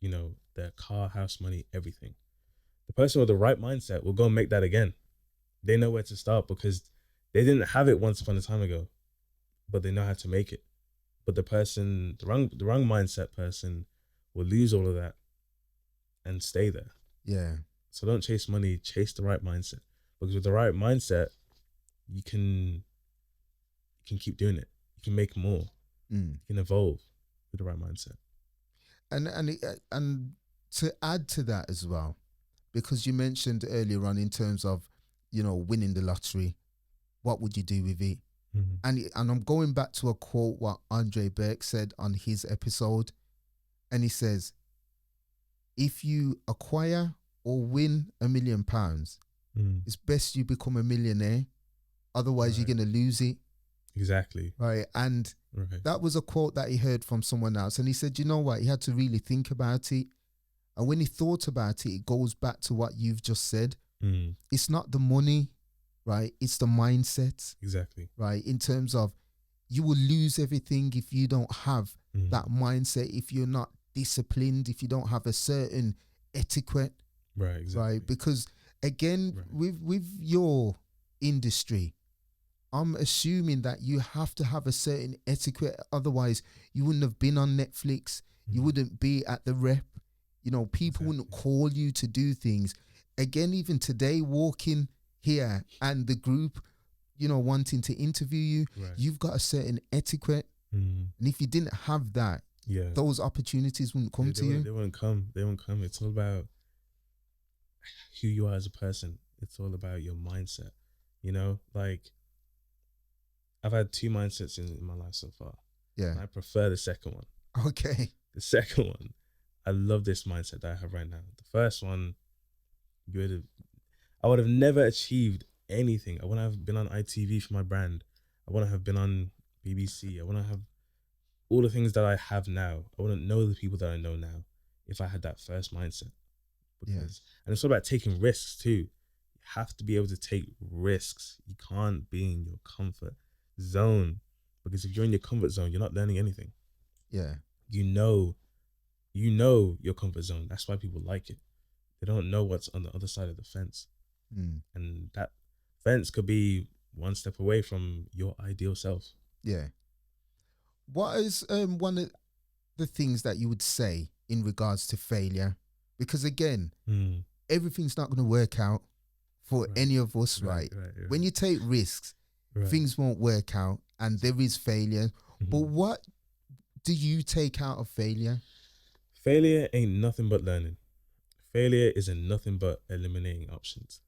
you know, their car, house, money, everything. The person with the right mindset will go make that again. They know where to start because They didn't have it once upon a time ago, but they know how to make it. But the wrong mindset person will lose all of that and stay there. Yeah. So don't chase money, chase the right mindset. Because with the right mindset, you can keep doing it. You can make more. You can evolve with the right mindset. And to add to that as well, because you mentioned earlier on in terms of, winning the lottery, what would you do with it? Mm-hmm. And I'm going back to a quote what Andre Burke said on his episode, and he says, if you acquire or win £1 million, it's best you become a millionaire. Otherwise, you're going to lose it. Exactly. Right. And that was a quote that he heard from someone else. And he said, you know what? He had to really think about it. And when he thought about it, it goes back to what you've just said. It's not the money, right? It's the mindset. Exactly. Right. In terms of, you will lose everything if you don't have that mindset, if you're not disciplined, if you don't have a certain etiquette. Right. Exactly. Right. Because again, with your industry, I'm assuming that you have to have a certain etiquette. Otherwise, you wouldn't have been on Netflix. You wouldn't be at the rep. People wouldn't call you to do things. Again, even today, walking here and the group, wanting to interview you, you've got a certain etiquette. And if you didn't have that, those opportunities wouldn't come to you. They wouldn't come. They won't come. It's all about who you are as a person. It's all about your mindset. Like, I've had 2 mindsets in my life so far. Yeah. And I prefer the second one. Okay. The second one, I love this mindset that I have right now. The first one, I would have never achieved anything. I wouldn't have been on ITV for my brand. I wouldn't have been on BBC. I wouldn't have all the things that I have now. I wouldn't know the people that I know now if I had that first mindset. And it's all about taking risks too. You have to be able to take risks. You can't be in your comfort zone, because if you're in your comfort zone, you're not learning anything. Yeah. You know your comfort zone. That's why people like it. They don't know what's on the other side of the fence. And that fence could be one step away from your ideal self. Yeah. What is one of the things that you would say in regards to failure? Because again, everything's not going to work out for any of us, right? When you take risks, things won't work out and there is failure. But what do you take out of failure? Failure ain't nothing but learning. Failure isn't nothing but eliminating options.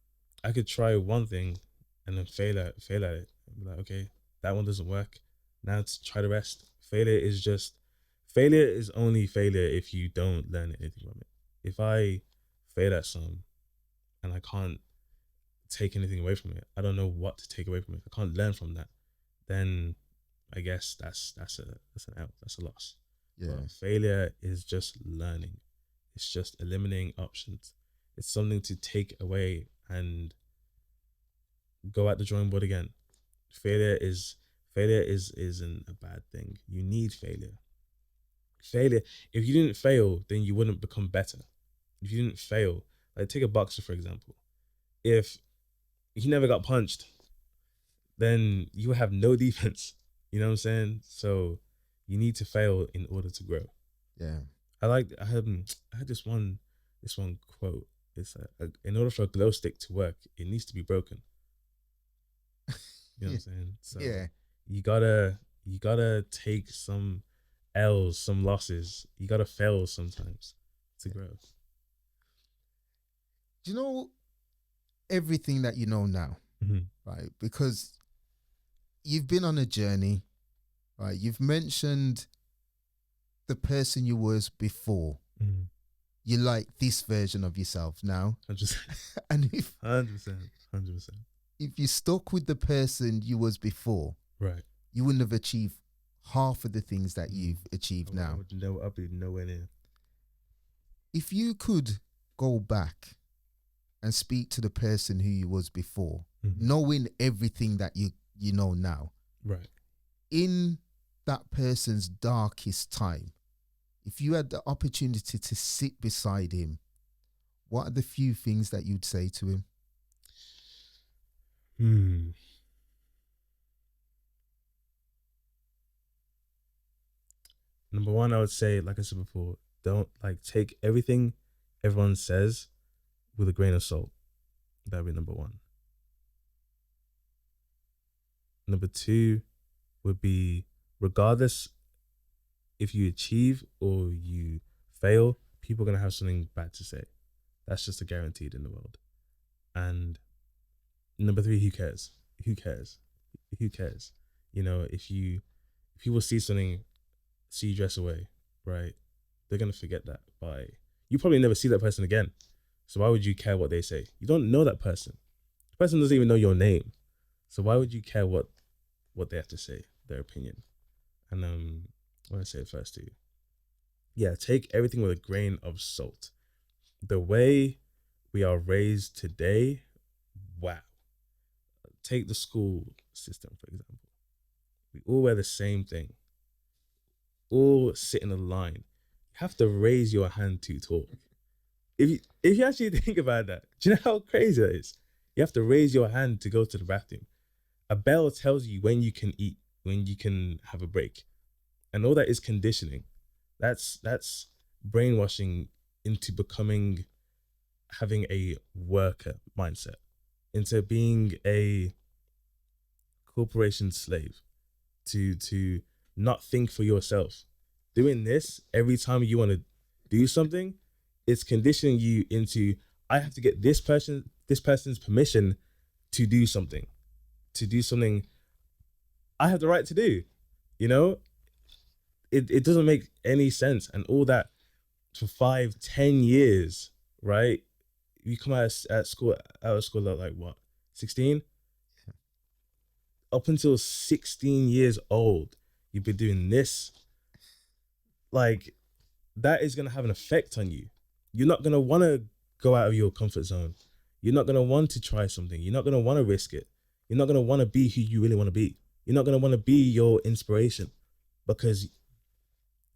I could try one thing and then fail at it. And be like, okay, that one doesn't work. Now let's try the rest. Failure is only failure if you don't learn anything from it. If I fail at some and I can't take anything away from it, I don't know what to take away from it. I can't learn from that. Then I guess that's an L. That's a loss. Yeah. But failure is just learning. It's just eliminating options. It's something to take away and go at the drawing board again. Failure isn't a bad thing. You need failure. If you didn't fail, then you wouldn't become better. If you didn't fail, like take a boxer for example. If he never got punched, then you would have no defense. You know what I'm saying? So you need to fail in order to grow. Yeah. I had this one quote. It's in order for a glow stick to work, it needs to be broken. You know what I'm saying? So you gotta take some L's, some losses. You gotta fail sometimes to grow. Do you know everything that you know now, right? Because you've been on a journey, right? You've mentioned the person you was before. You like this version of yourself now. 100%. And if 100%. If you stuck with the person you was before, right, you wouldn't have achieved half of the things that you've achieved now. I'd be nowhere near. If you could go back and speak to the person who you was before, knowing everything that you know now, right, in that person's darkest time, if you had the opportunity to sit beside him, what are the few things that you'd say to him? Number one, I would say, like I said before, don't take everything everyone says with a grain of salt. That'd be number one. Number two would be, regardless if you achieve or you fail, people are gonna have something bad to say. That's just a guaranteed in the world. And number three, who cares? Who cares? Who cares? You know, if people see something, see you dress away, right? They're gonna forget that you probably never see that person again. So why would you care what they say? You don't know that person. The person doesn't even know your name. So why would you care what they have to say, their opinion? And what I say first to you. Yeah, take everything with a grain of salt. The way we are raised today, wow. Take the school system, for example. We all wear the same thing. All sit in a line. You have to raise your hand to talk. If you actually think about that, do you know how crazy that is? You have to raise your hand to go to the bathroom. A bell tells you when you can eat, when you can have a break. And all that is conditioning. That's brainwashing into having a worker mindset, into being a corporation slave, to not think for yourself. Doing this every time you want to do something, it's conditioning you into, I have to get this person's permission to do something I have the right to do. You know, it doesn't make any sense. And all that for 5-10 years, right? You come out of school at like what, 16? Up until 16 years old, you've been doing this. Like, that is going to have an effect on you. You're not going to want to go out of your comfort zone. You're not going to want to try something. You're not going to want to risk it. You're not going to want to be who you really want to be. You're not going to want to be your inspiration because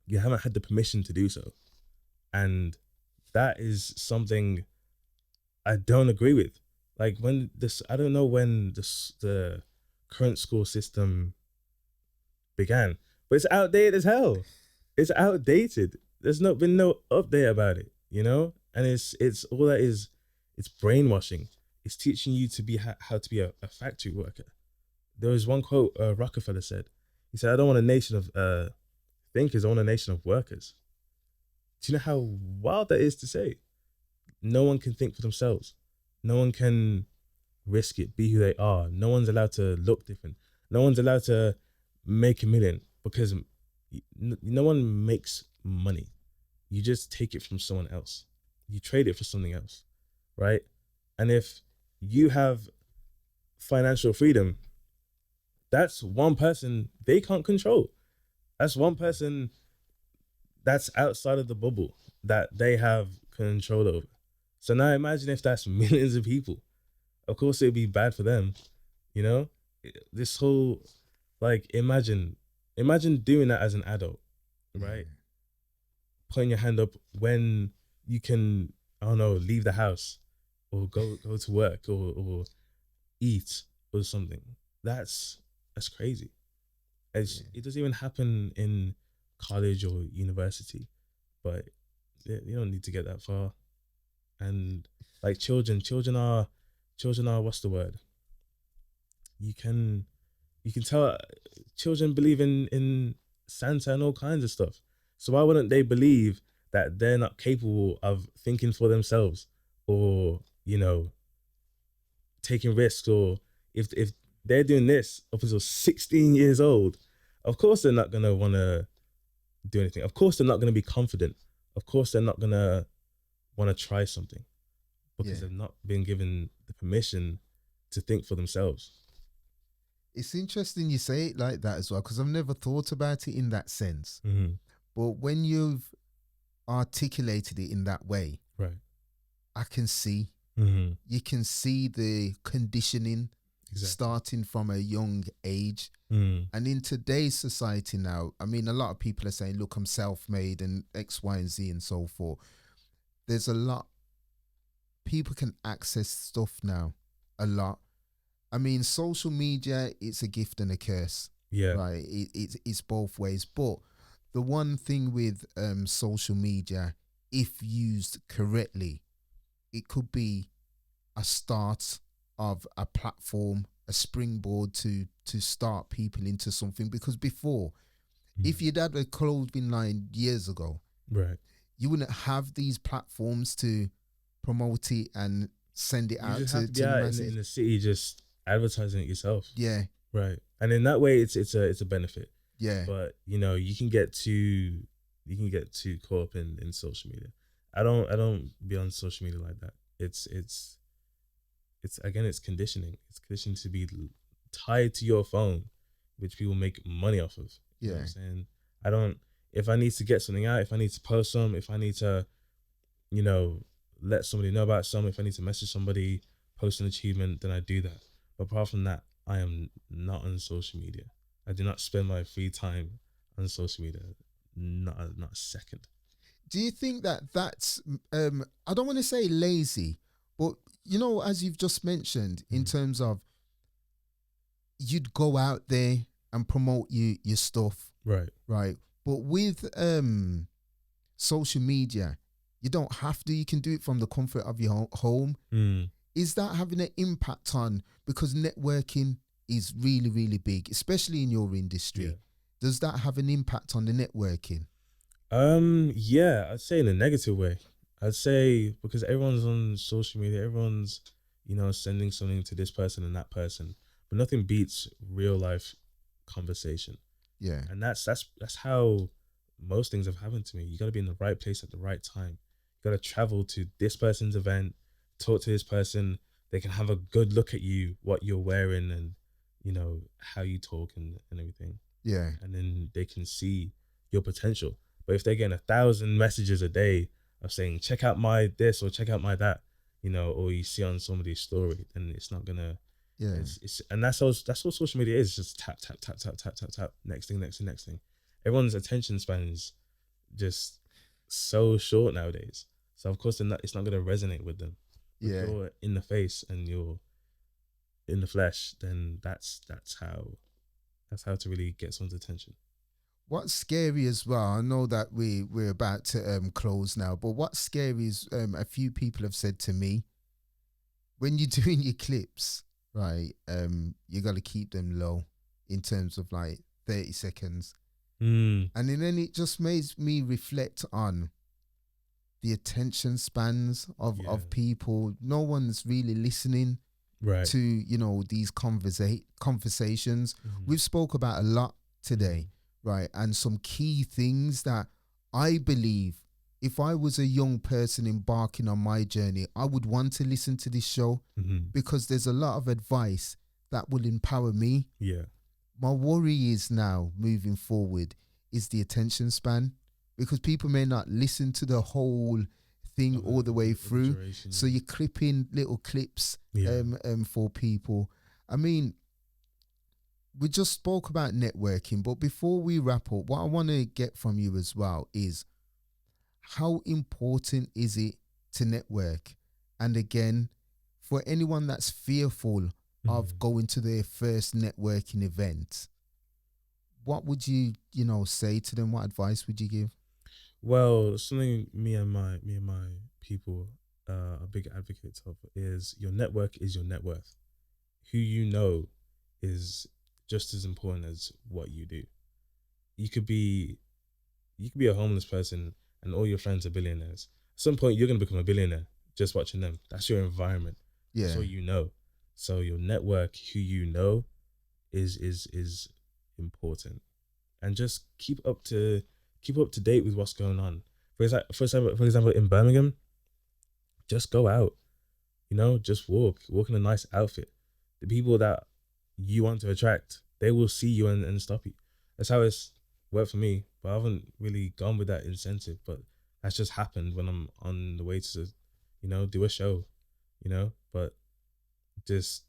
you haven't had the permission to do so. And that is something I don't agree with. Like, I don't know when the current school system began, but it's outdated as hell. It's outdated. There's not been no update about it, you know? And it's all that is, it's brainwashing. It's teaching you to be how to be a factory worker. There was one quote Rockefeller said. He said, I don't want a nation of thinkers, I want a nation of workers. Do you know how wild that is to say? No one can think for themselves. No one can risk it, be who they are. No one's allowed to look different. No one's allowed to make $1 million because no one makes money. You just take it from someone else. You trade it for something else, right? And if you have financial freedom, that's one person they can't control. That's one person that's outside of the bubble that they have control over. So now imagine if that's millions of people. Of course it'd be bad for them, you know? This whole, imagine doing that as an adult, right? Putting your hand up when you can, I don't know, leave the house or go to work or eat or something. That's crazy. It doesn't even happen in college or university, but you don't need to get that far. And like children are what's the word? You can tell children believe in Santa and all kinds of stuff. So why wouldn't they believe that they're not capable of thinking for themselves or, you know, taking risks? Or if they're doing this up until 16 years old, of course they're not going to want to do anything. Of course they're not going to be confident. Of course they're not going to want to try something because they've not been given the permission to think for themselves. It's interesting you say it like that as well, because I've never thought about it in that sense. Mm-hmm. But when you've articulated it in that way, right, I can see. Mm-hmm. You can see the conditioning starting from a young age. And in today's society now, I mean, a lot of people are saying, look, I'm self-made and X, Y, and Z and so forth. There's a lot. People can access stuff now a lot. I mean, social media, it's a gift and a curse. Yeah. Right. It's both ways. But the one thing with social media, if used correctly, it could be a start of a platform, a springboard to start people into something. Because before, if you'd had a clothing line years ago, right, you wouldn't have these platforms to promote it and send it you out just have to be to the out masses. in the city, just advertising it yourself. Yeah, Right, and in that way, it's a benefit. yeah, But you can get too caught up in social media. I don't be on social media like that. It's again, it's conditioning. It's conditioning to be tied to your phone, which people make money off of. You know what yeah, I'm saying? I don't. If I need to get something out, if I need to post some, if I need to, you know, let somebody know about something, if I need to message somebody, post an achievement, then I do that. But apart from that, I am not on social media. I do not spend my free time on social media. Not a second. do you think that that's I don't want to say lazy, but as you've just mentioned, in terms of you'd go out there and promote your stuff, Right. right? But with social media, you don't have to. You can do it from the comfort of your home. Mm. Is that having an impact on, because networking is really, really big, especially in your industry? Yeah. Does that have an impact on the networking? Yeah, I'd say in a negative way. I'd say because everyone's on social media, everyone's, sending something to this person and that person, but nothing beats real life conversation. Yeah, And that's how most things have happened to me. You got to be in the right place at the right time. You got to travel to this person's event, talk to this person. They can have a good look at you, what you're wearing, and how you talk and everything, yeah, and then they can see your potential. But if they're getting 1,000 messages a day of saying check out my this or check out my that, or you see on somebody's story, then it's not gonna. yeah, It's and that's what social media is. It's just tap tap tap tap tap tap tap. Next thing, next thing, next thing. Everyone's attention span is just so short nowadays. So of course, it's not gonna resonate with them. If yeah. you're in the face and you're in the flesh, then that's how to really get someone's attention. What's scary as well, I know that we're about to close now, but what's scary is a few people have said to me, when you're doing your clips, right, you got to keep them low in terms of like 30 seconds. Mm, And then it just makes me reflect on the attention spans yeah. of people. No one's really listening Right. to, these conversations. Mm-hmm. We've spoke about a lot today, right? And some key things that I believe, if I was a young person embarking on my journey, I would want to listen to this show, Mm-hmm. because there's a lot of advice that will empower me. Yeah. My worry is now moving forward is the attention span, because people may not listen to the whole thing all the way Of the through. duration, So yeah. you're clipping little clips Yeah. for people. I mean, we just spoke about networking, but before we wrap up, what I want to get from you as well is, how important is it to network? And again, for anyone that's fearful of going to their first networking event, what would you say to them? What advice would you give? Well, something me and my people are big advocates of is your network is your net worth. Who you know is just as important as what you do. You could be a homeless person and all your friends are billionaires. At some point, you're gonna become a billionaire just watching them. That's your environment. That's Yeah, all you know. So your network, who you know, is important, and just keep up to date with what's going on. For example, in Birmingham, just go out. Just walk in a nice outfit. The people that you want to attract, they will see you and stop you. That's how it's worked for me. But I haven't really gone with that incentive. But that's just happened when I'm on the way to, do a show. But just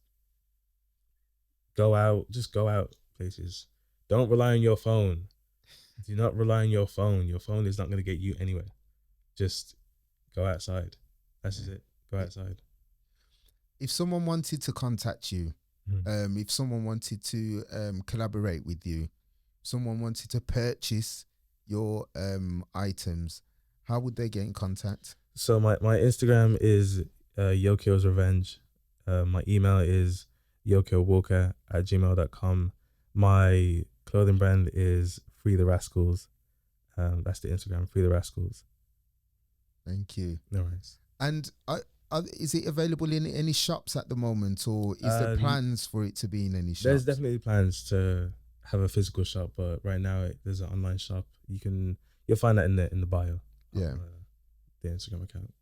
go out. Just go out places. Don't rely on your phone. Do not rely on your phone. Your phone is not going to get you anywhere. Just go outside. That's just it. Go yeah. outside. If someone wanted to contact you, Mm. if someone wanted to collaborate with you, someone wanted to purchase your items, how would they get in contact? So my Instagram is Yokio's Revenge. My email is Yokio Walker at gmail.com. My clothing brand is Freetherascals. That's the Instagram, Freetherascals. Thank you. No worries. And is it available in any shops at the moment, or is there plans for it to be in any shops? There's definitely plans to have a physical shop, but right now there's an online shop. You'll find that in the bio. Yeah. The Instagram account.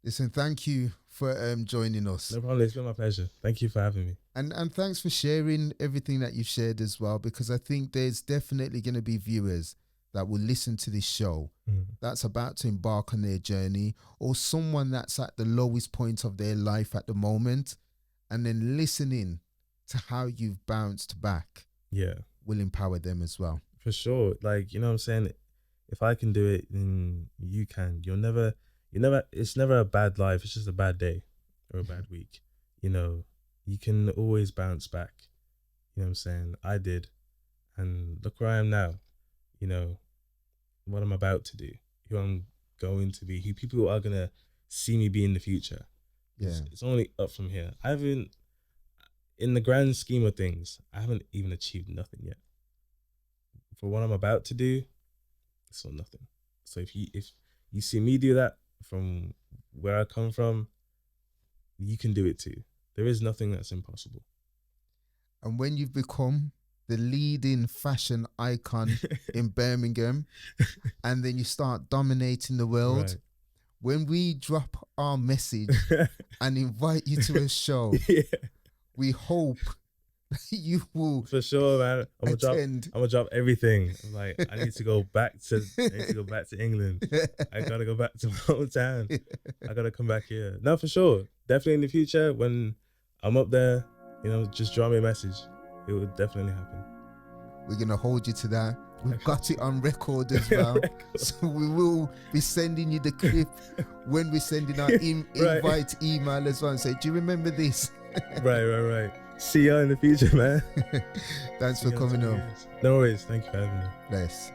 Listen, thank you for joining us. No problem. It's been my pleasure. Thank you for having me. And thanks for sharing everything that you've shared as well, because I think there's definitely going to be viewers that will listen to this show that's about to embark on their journey, or someone that's at the lowest point of their life at the moment, and then listening to how you've bounced back will empower them as well. For sure. Like, you know what I'm saying? If I can do it, then you can. It's never a bad life. It's just a bad day or a bad week. You know, you can always bounce back. You know what I'm saying? I did. And look where I am now. You know, what I'm about to do, who I'm going to be, who people are going to see me be in the future. Yeah. It's only up from here. In the grand scheme of things, I haven't even achieved nothing yet. For what I'm about to do, it's all nothing. So if you see me do that from where I come from, you can do it too. There is nothing that's impossible. And when you've become the leading fashion icon in Birmingham, and then you start dominating the world, right, when we drop our message and invite you to a show, we hope you will. For sure, man. I'm gonna drop everything. I'm like, I need to go back to England. I gotta go back to my hometown. I gotta come back here. No, for sure. Definitely in the future, when I'm up there, you know, just drop me a message. It will definitely happen. We're going to hold you to that. We've got it on record as well. So we will be sending you the clip when we're sending our invite email as well, and say, do you remember this? Right. See you in the future, man. Thanks for coming on. No worries. Thank you for having me. Bless.